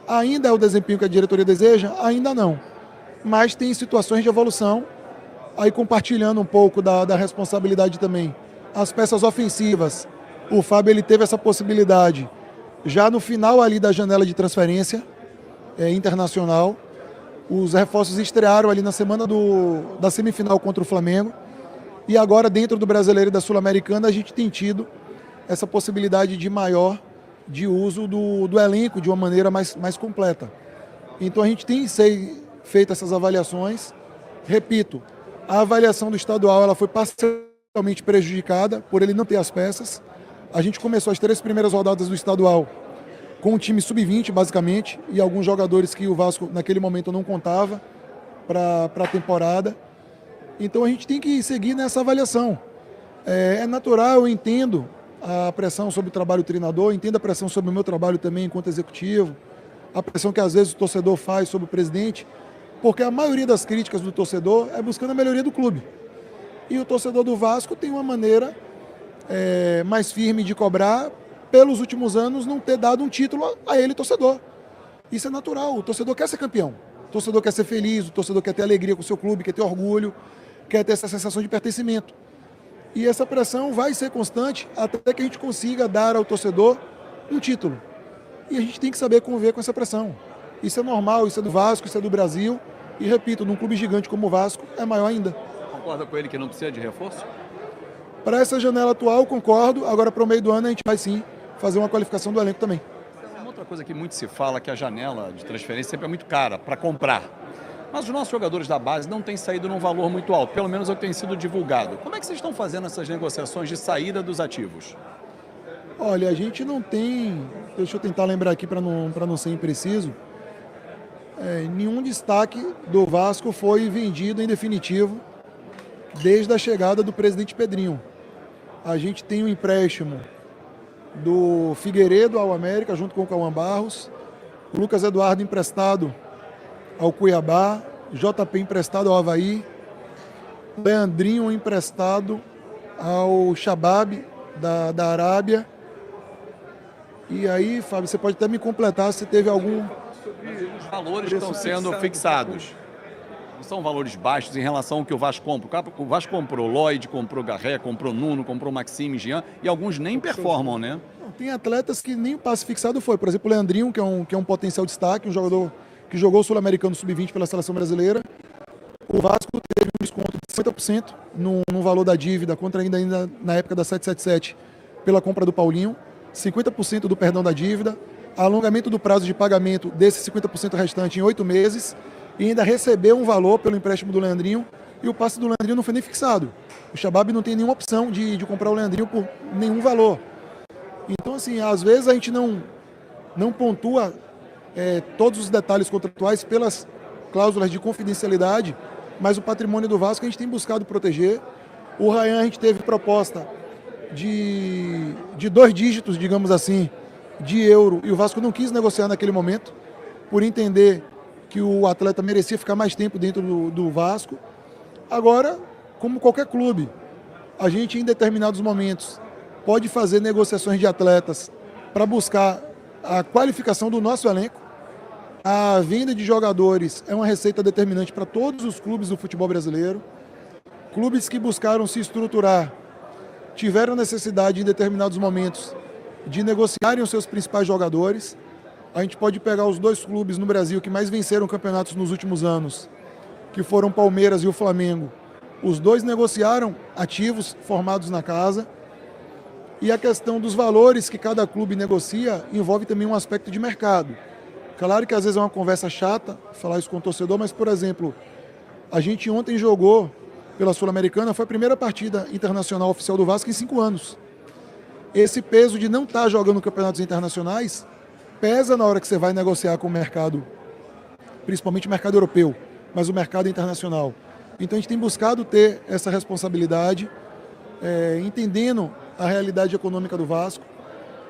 Ainda é o desempenho que a diretoria deseja? Ainda não. Mas tem situações de evolução, aí compartilhando um pouco da responsabilidade também. As peças ofensivas, o Fábio ele teve essa possibilidade já no final ali da janela de transferência internacional. Os reforços estrearam ali na semana da semifinal contra o Flamengo. E agora, dentro do Brasileiro e da Sul-Americana, a gente tem tido essa possibilidade de maior de uso do elenco de uma maneira mais completa. Então a gente tem feito essas avaliações. Repito, a avaliação do estadual ela foi parcialmente prejudicada por ele não ter as peças. A gente começou as 3 primeiras rodadas do estadual com um time sub-20, basicamente, e alguns jogadores que o Vasco, naquele momento, não contava para a temporada. Então a gente tem que seguir nessa avaliação. É natural, eu entendo a pressão sobre o trabalho do treinador, entendo a pressão sobre o meu trabalho também enquanto executivo, a pressão que às vezes o torcedor faz sobre o presidente, porque a maioria das críticas do torcedor é buscando a melhoria do clube. E o torcedor do Vasco tem uma maneira mais firme de cobrar, pelos últimos anos, não ter dado um título a ele, torcedor. Isso é natural, o torcedor quer ser campeão, o torcedor quer ser feliz, o torcedor quer ter alegria com o seu clube, quer ter orgulho, quer ter essa sensação de pertencimento. E essa pressão vai ser constante até que a gente consiga dar ao torcedor um título. E a gente tem que saber conviver com essa pressão. Isso é normal, isso é do Vasco, isso é do Brasil. E repito, num clube gigante como o Vasco, é maior ainda. Concorda com ele que não precisa de reforço? Para essa janela atual, concordo. Agora, para o meio do ano, a gente vai sim fazer uma qualificação do elenco também. Uma outra coisa que muito se fala é que a janela de transferência sempre é muito cara para comprar. Mas os nossos jogadores da base não têm saído num valor muito alto, pelo menos é o que tem sido divulgado. Como é que vocês estão fazendo essas negociações de saída dos ativos? Olha, a gente não tem, deixa eu tentar lembrar aqui para não ser impreciso, nenhum destaque do Vasco foi vendido em definitivo desde a chegada do presidente Pedrinho. A gente tem um empréstimo do Figueiredo ao América, junto com o Cauã Barros, o Lucas Eduardo emprestado ao Cuiabá, JP emprestado ao Avaí, Leandrinho emprestado ao Shabab da Arábia. E aí, Fábio, você pode até me completar se teve algum... Os valores que estão sendo fixados não são valores baixos em relação ao que o Vasco compra. O Vasco comprou Lloyd, comprou Garré, comprou Nuno, comprou Maxime, Jean, e alguns nem performam, né? Tem atletas que nem o passe fixado foi. Por exemplo, o Leandrinho, que é um potencial destaque, um jogador que jogou o Sul-Americano Sub-20 pela Seleção Brasileira. O Vasco teve um desconto de 50% no valor da dívida, contraída ainda na época da 777, pela compra do Paulinho. 50% do perdão da dívida, alongamento do prazo de pagamento desse 50% restante em 8 meses, e ainda recebeu um valor pelo empréstimo do Leandrinho, e o passe do Leandrinho não foi nem fixado. O Shabab não tem nenhuma opção de comprar o Leandrinho por nenhum valor. Então, assim, às vezes a gente não pontua todos os detalhes contratuais pelas cláusulas de confidencialidade, mas o patrimônio do Vasco a gente tem buscado proteger. O Ryan a gente teve proposta de 2 dígitos, digamos assim, de euro, e o Vasco não quis negociar naquele momento, por entender que o atleta merecia ficar mais tempo dentro do Vasco. Agora, como qualquer clube, a gente em determinados momentos pode fazer negociações de atletas para buscar a qualificação do nosso elenco. A venda de jogadores é uma receita determinante para todos os clubes do futebol brasileiro. Clubes que buscaram se estruturar tiveram necessidade em determinados momentos de negociarem os seus principais jogadores. A gente pode pegar os 2 clubes no Brasil que mais venceram campeonatos nos últimos anos, que foram o Palmeiras e o Flamengo. Os 2 negociaram ativos formados na casa. E a questão dos valores que cada clube negocia envolve também um aspecto de mercado. Claro que às vezes é uma conversa chata falar isso com o torcedor, mas, por exemplo, a gente ontem jogou pela Sul-Americana, foi a primeira partida internacional oficial do Vasco em 5 anos. Esse peso de não estar jogando campeonatos internacionais pesa na hora que você vai negociar com o mercado, principalmente o mercado europeu, mas o mercado internacional. Então a gente tem buscado ter essa responsabilidade, entendendo a realidade econômica do Vasco,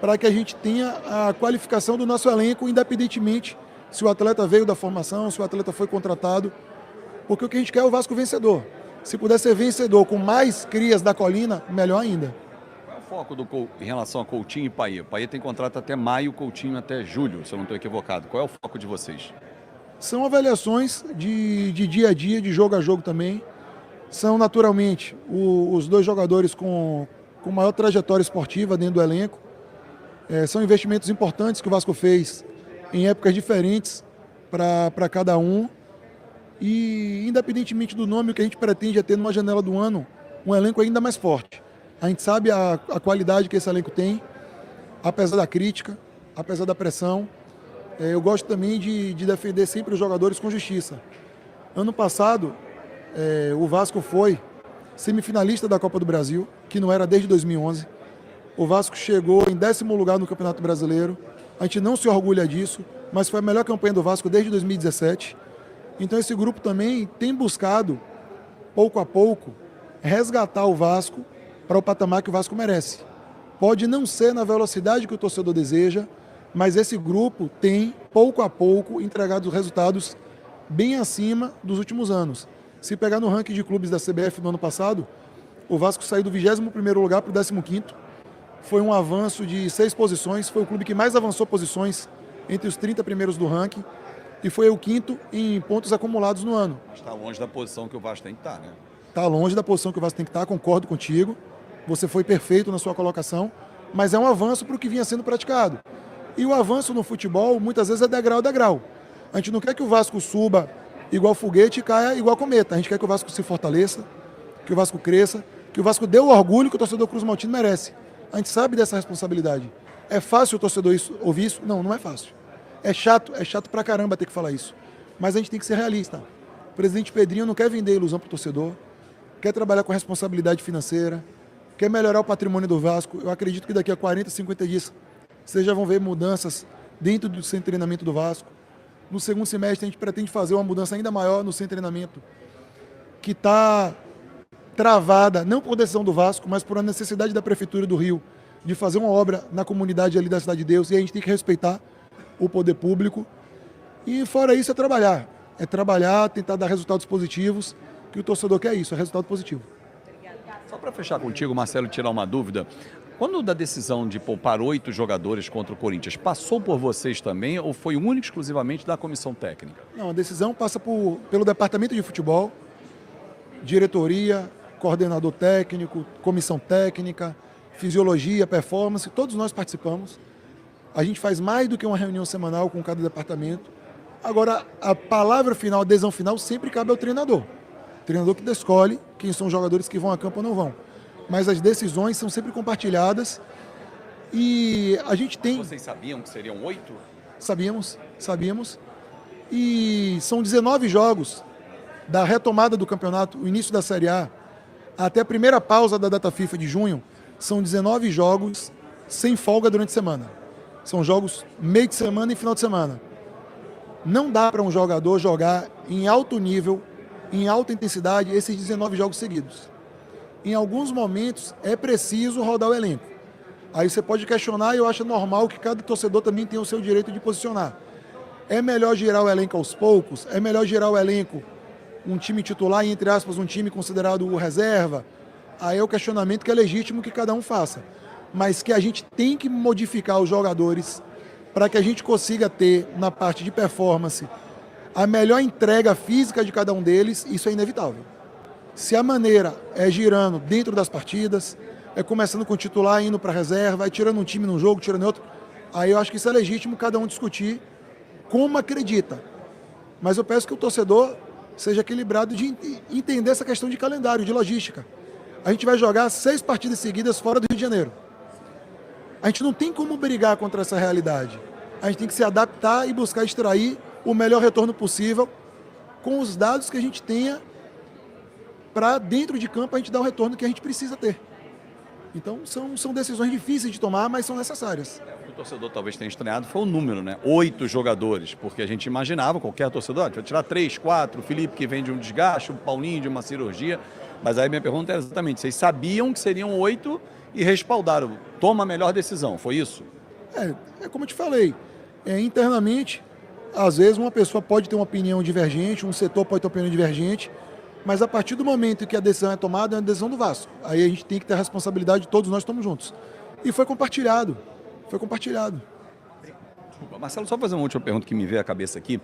para que a gente tenha a qualificação do nosso elenco, independentemente se o atleta veio da formação, se o atleta foi contratado, porque o que a gente quer é o Vasco vencedor. Se puder ser vencedor com mais crias da colina, melhor ainda. Qual foco em relação a Coutinho e Payet? O Payet tem contrato até maio, Coutinho até julho, se eu não estou equivocado. Qual é o foco de vocês? São avaliações de dia a dia, de jogo a jogo também. São, naturalmente, os dois jogadores com maior trajetória esportiva dentro do elenco. São investimentos importantes que o Vasco fez em épocas diferentes para cada um. E, independentemente do nome, o que a gente pretende é ter numa janela do ano um elenco ainda mais forte. A gente sabe a qualidade que esse elenco tem, apesar da crítica, apesar da pressão. Eu gosto também de defender sempre os jogadores com justiça. Ano passado, o Vasco foi semifinalista da Copa do Brasil, que não era desde 2011. O Vasco chegou em 10º lugar no Campeonato Brasileiro. A gente não se orgulha disso, mas foi a melhor campanha do Vasco desde 2017. Então esse grupo também tem buscado, pouco a pouco, resgatar o Vasco para o patamar que o Vasco merece. Pode não ser na velocidade que o torcedor deseja, mas esse grupo tem, pouco a pouco, entregado resultados bem acima dos últimos anos. Se pegar no ranking de clubes da CBF no ano passado, o Vasco saiu do 21º lugar para o 15º. Foi um avanço de 6 posições, foi o clube que mais avançou posições entre os 30 primeiros do ranking e foi o 5º em pontos acumulados no ano. Está longe da posição que o Vasco tem que estar, né? Está longe da posição que o Vasco tem que estar, concordo contigo. Você foi perfeito na sua colocação, mas é um avanço para o que vinha sendo praticado. E o avanço no futebol, muitas vezes, é degrau a degrau. A gente não quer que o Vasco suba igual foguete e caia igual cometa. A gente quer que o Vasco se fortaleça, que o Vasco cresça, que o Vasco dê o orgulho que o torcedor Cruz Maltino merece. A gente sabe dessa responsabilidade. É fácil o torcedor ouvir isso? Não, não é fácil. É chato pra caramba ter que falar isso. Mas a gente tem que ser realista. O presidente Pedrinho não quer vender ilusão pro torcedor, quer trabalhar com responsabilidade financeira, quer melhorar o patrimônio do Vasco. Eu acredito que daqui a 40, 50 dias vocês já vão ver mudanças dentro do centro de treinamento do Vasco. No segundo semestre a gente pretende fazer uma mudança ainda maior no centro de treinamento, que está travada, não por decisão do Vasco, mas por uma necessidade da Prefeitura do Rio de fazer uma obra na comunidade ali da Cidade de Deus, e a gente tem que respeitar o poder público. E fora isso é trabalhar, tentar dar resultados positivos, que o torcedor quer isso, é resultado positivo. Só para fechar contigo, Marcelo, tirar uma dúvida, quando da decisão de poupar 8 jogadores contra o Corinthians, passou por vocês também ou foi único exclusivamente da comissão técnica? Não, a decisão passa pelo departamento de futebol, diretoria, coordenador técnico, comissão técnica, fisiologia, performance, todos nós participamos. A gente faz mais do que uma reunião semanal com cada departamento. Agora, a palavra final, a adesão final, sempre cabe ao treinador. O treinador que escolhe quem são os jogadores que vão a campo ou não vão. Mas as decisões são sempre compartilhadas e a gente tem... Vocês sabiam que seriam 8? Sabíamos. E são 19 jogos da retomada do campeonato, o início da Série A, até a primeira pausa da data FIFA de junho, são 19 jogos sem folga durante a semana. São jogos meio de semana e final de semana. Não dá para um jogador jogar em alto nível, em alta intensidade, esses 19 jogos seguidos. Em alguns momentos é preciso rodar o elenco. Aí você pode questionar e eu acho normal que cada torcedor também tenha o seu direito de posicionar. É melhor girar o elenco aos poucos? É melhor girar o elenco um time titular e, entre aspas, um time considerado o reserva? Aí é o questionamento que é legítimo que cada um faça. Mas que a gente tem que modificar os jogadores para que a gente consiga ter, na parte de performance, a melhor entrega física de cada um deles, isso é inevitável. Se a maneira é girando dentro das partidas, é começando com o titular, indo para a reserva, é tirando um time num jogo, tirando outro, aí eu acho que isso é legítimo cada um discutir como acredita. Mas eu peço que o torcedor seja equilibrado de entender essa questão de calendário, de logística. A gente vai jogar 6 partidas seguidas fora do Rio de Janeiro. A gente não tem como brigar contra essa realidade. A gente tem que se adaptar e buscar extrair o melhor retorno possível com os dados que a gente tenha para dentro de campo a gente dar o retorno que a gente precisa ter. Então são decisões difíceis de tomar, mas são necessárias. O que o torcedor talvez tenha estranhado foi o número, né? 8 jogadores, porque a gente imaginava, qualquer torcedor, vai tirar 3, 4, o Felipe que vem de um desgaste, o Paulinho de uma cirurgia, mas aí minha pergunta é exatamente, vocês sabiam que seriam 8 e respaldaram, toma a melhor decisão, foi isso? É como eu te falei, internamente, às vezes uma pessoa pode ter uma opinião divergente, um setor pode ter uma opinião divergente, Mas a partir do momento em que a decisão é tomada, é uma decisão do Vasco. Aí a gente tem que ter a responsabilidade de todos nós estamos juntos. E foi compartilhado. Foi compartilhado. Desculpa, Marcelo, só fazer uma última pergunta que me veio à cabeça aqui.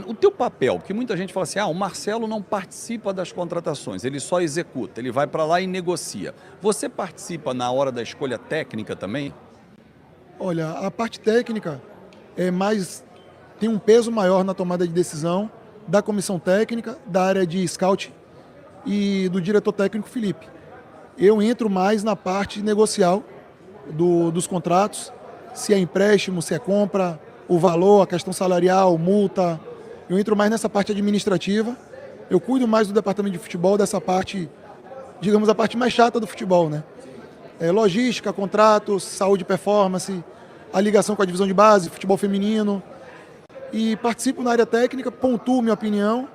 O teu papel, porque muita gente fala assim, o Marcelo não participa das contratações, ele só executa, ele vai para lá e negocia. Você participa na hora da escolha técnica também? Olha, a parte técnica tem um peso maior na tomada de decisão da comissão técnica, da área de scout e do diretor técnico Felipe. Eu entro mais na parte negocial dos contratos, se é empréstimo, se é compra, o valor, a questão salarial, multa. Eu entro mais nessa parte administrativa. Eu cuido mais do departamento de futebol, dessa parte, digamos, a parte mais chata do futebol, né? Logística, contratos, saúde e performance, a ligação com a divisão de base, futebol feminino. E participo na área técnica, pontuo minha opinião,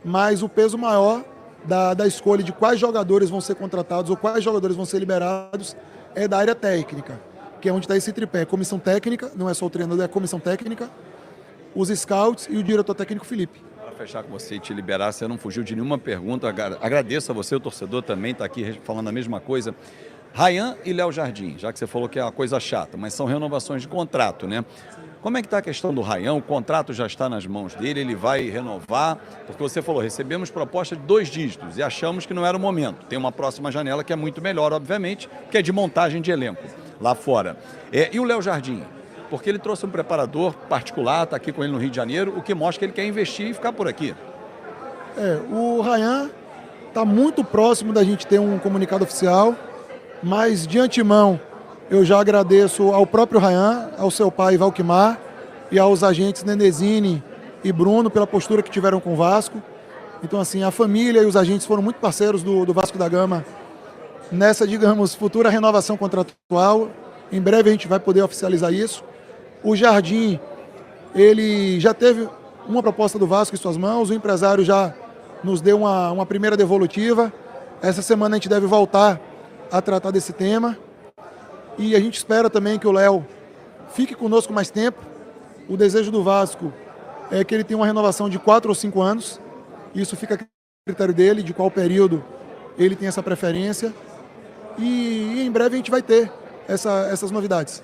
mas o peso maior da escolha de quais jogadores vão ser contratados ou quais jogadores vão ser liberados é da área técnica, que é onde está esse tripé. Comissão técnica, não é só o treinador, é a comissão técnica, os scouts e o diretor técnico Felipe. Para fechar com você e te liberar, você não fugiu de nenhuma pergunta. Agradeço a você, o torcedor também está aqui falando a mesma coisa. Rayan e Léo Jardim, já que você falou que é uma coisa chata, mas são renovações de contrato, né? Como é que está a questão do Rayan? O contrato já está nas mãos dele, ele vai renovar? Porque você falou, recebemos proposta de 2 dígitos e achamos que não era o momento. Tem uma próxima janela que é muito melhor, obviamente, que é de montagem de elenco lá fora. E o Léo Jardim? Porque ele trouxe um preparador particular, está aqui com ele no Rio de Janeiro, o que mostra que ele quer investir e ficar por aqui. O Rayan está muito próximo da gente ter um comunicado oficial, mas de antemão eu já agradeço ao próprio Rayan, ao seu pai Valquimar e aos agentes Nenezini e Bruno pela postura que tiveram com o Vasco. Então, assim, a família e os agentes foram muito parceiros do Vasco da Gama nessa, digamos, futura renovação contratual. Em breve a gente vai poder oficializar isso. O Jardim, ele já teve uma proposta do Vasco em suas mãos, o empresário já nos deu uma primeira devolutiva. Essa semana a gente deve voltar a tratar desse tema. E a gente espera também que o Léo fique conosco mais tempo. O desejo do Vasco é que ele tenha uma renovação de 4 ou 5 anos. Isso fica a critério dele, de qual período ele tem essa preferência. E em breve a gente vai ter essas novidades.